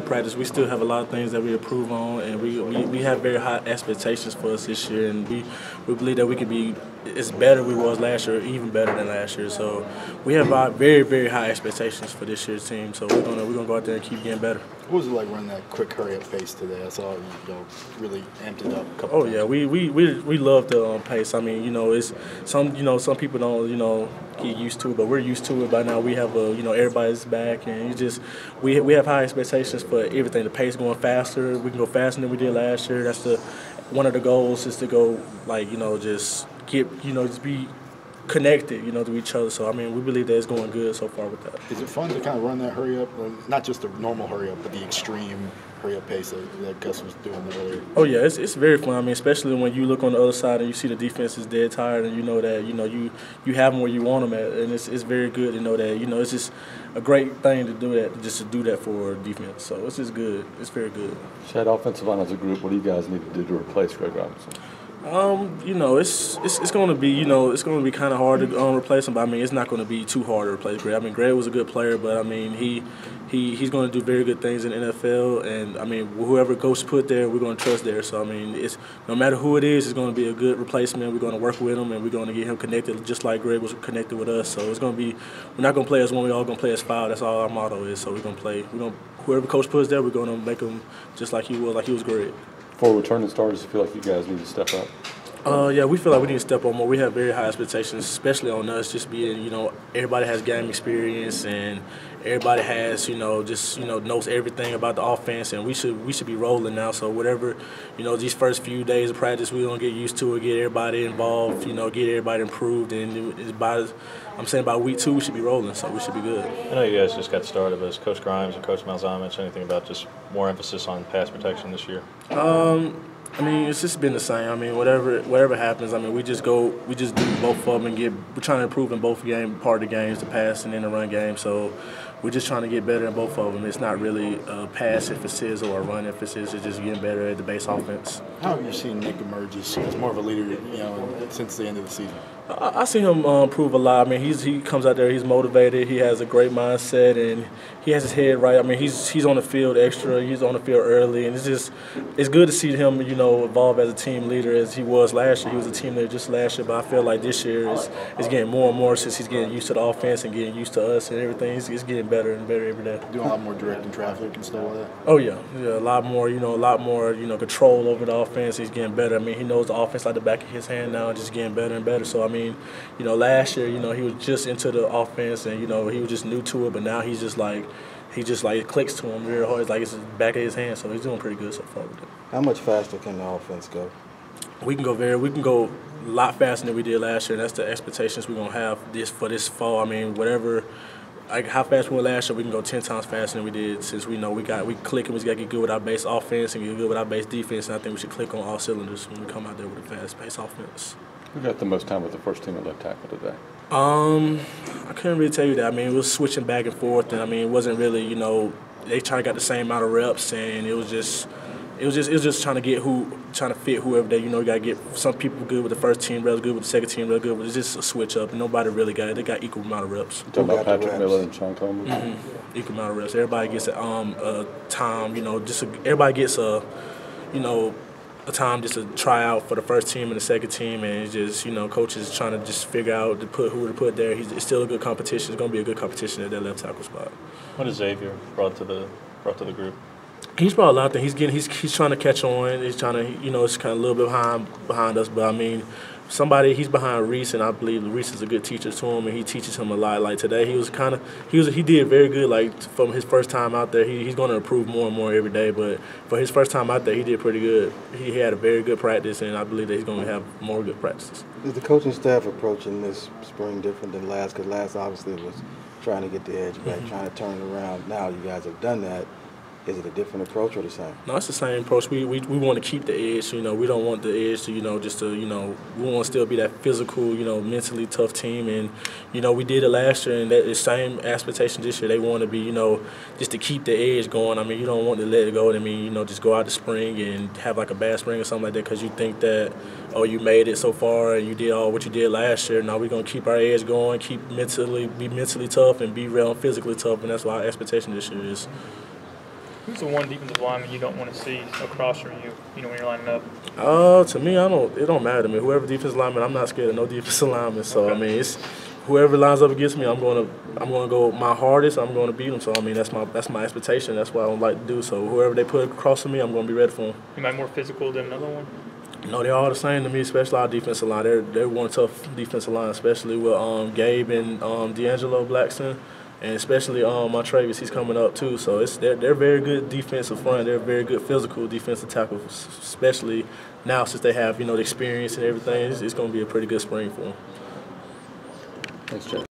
practice. We still have a lot of things that we improve on, and we have very high expectations for us this year, and we believe that we can be as better we was last year, even better than last year. So we have very, very high expectations for this year's team. So we're gonna go out there and keep getting better. What was it like running that quick hurry-up pace today? I saw you really amped it up a couple Oh times. yeah, we love the pace. I mean, it's some people don't get used to it, but we're used to it by now. We have everybody's back, and we have high expectations for everything. The pace going faster, we can go faster than we did last year. That's one of the goals is to go just be connected, to each other. So I mean, we believe that it's going good so far with that. Is it fun to kind of run that hurry-up, not just the normal hurry-up, but the extreme hurry-up pace that Gus was doing earlier? Oh yeah, it's very fun. I mean, especially when you look on the other side and you see the defense is dead tired, and you know that you have them where you want them at, and it's very good to know that it's just a great thing to do that, just to do that for defense. So it's just good. It's very good. Shad, offensive line as a group, what do you guys need to do to replace Greg Robinson? It's going to be kind of hard to replace him, but I mean, it's not going to be too hard to replace Greg. I mean, Greg was a good player, but I mean, he's going to do very good things in the NFL, and I mean, whoever coach put there, we're going to trust there. So I mean, it's no matter who it is, it's going to be a good replacement. We're going to work with him, and we're going to get him connected just like Greg was connected with us. So it's going to be, we're not going to play as one, we're all going to play as five. That's all our motto is. So whoever coach puts there, we're going to make him just like he was Greg. For returning starters, I feel like you guys need to step up. Yeah, we feel like we need to step up more. We have very high expectations, especially on us, just being, everybody has game experience and everybody has, knows everything about the offense, and we should be rolling now. So whatever, these first few days of practice, we're going to get used to it, get everybody involved, get everybody improved, and by week 2, we should be rolling, so we should be good. I know you guys just got started, but has Coach Grimes and Coach Malzahn mentioned anything about just more emphasis on pass protection this year? I mean, it's just been the same. I mean, whatever happens, I mean, we just do both of them and we're trying to improve in both part of the games, the pass and then the run game. So we're just trying to get better in both of them. It's not really a pass emphasis or a run emphasis. It's just getting better at the base offense. How have you seen Nick emerge as more of a leader, since the end of the season? I see him improve a lot. I mean, he comes out there, he's motivated, he has a great mindset, and he has his head right. I mean, he's on the field extra, he's on the field early, and it's good to see him, evolve as a team leader as he was last year. He was a team leader just last year, but I feel like this year is getting more and more since he's getting used to the offense and getting used to us and everything. He's getting better and better every day. Doing a lot more directing traffic and stuff like that? Oh yeah, a lot more, control over the offense. He's getting better. I mean, he knows the offense like the back of his hand now, just getting better and better. So I mean, last year, he was just into the offense and, he was just new to it, but now he's just like, it clicks to him real hard. It's like it's the back of his hand, so he's doing pretty good so far with it. How much faster can the offense go? We can go a lot faster than we did last year, and that's the expectations we're going to have for this fall. I mean, how fast we went last year, we can go 10 times faster than we did since we click and we got to get good with our base offense and get good with our base defense, and I think we should click on all cylinders when we come out there with a fast-paced offense. Who got the most time with the first team at left tackle today? I couldn't really tell you that. I mean, we was switching back and forth, and I mean, it wasn't really, they got the same amount of reps, and it was just trying to fit whoever they, you got to get some people good with the first team, real good with the second team, real good. But it's just a switch up. Nobody really got it. They got equal amount of reps. You talking about Patrick Miller and Sean Coleman? Mm-hmm. Equal amount of reps. Everybody gets a time. Everybody gets a time just to try out for the first team and the second team, and it's just coaches trying to just figure out who to put there. It's still a good competition. It's going to be a good competition at that left tackle spot. What has Xavier brought to the group? He's brought a lot of things. He's trying to catch on. He's trying to it's kind of a little bit behind us, but I mean, he's behind Reese, and I believe Reese is a good teacher to him, and he teaches him a lot. Like today, he did very good. Like from his first time out there, he's going to improve more and more every day. But for his first time out there, he did pretty good. He had a very good practice, and I believe that he's going to have more good practices. Is the coaching staff approaching this spring different than last? Because last obviously was trying to get the edge back, trying to turn it around. Now you guys have done that. Is it a different approach or the same? No, it's the same approach. We want to keep the edge. We don't want the edge to we want to still be that physical, mentally tough team. And we did it last year, and that the same expectation this year. They want to be just to keep the edge going. I mean, you don't want to let it go. I mean, just go out the spring and have like a bad spring or something like that because you think that you made it so far and you did all what you did last year. Now we're gonna keep our edge going, be mentally tough, and be real physically tough, and that's what our expectation this year is. Who's the one defensive lineman you don't want to see across from you, when you're lining up? To me, it don't matter to me. Whoever defensive lineman, I'm not scared of no defensive lineman. So Okay. I mean, it's whoever lines up against me, I'm gonna go my hardest. I'm gonna beat them. So I mean, that's my expectation. That's what I would like to do. So whoever they put across from me, I'm gonna be ready for them. Am I more physical than another one? No, they're all the same to me, especially our defensive line. They're one tough defensive line, especially with Gabe and D'Angelo Blackson, and especially Montravius. He's coming up too. So they're very good defensive front. They're very good physical defensive tackles, especially now since they have the experience and everything. It's going to be a pretty good spring for them. Thanks, Jeff.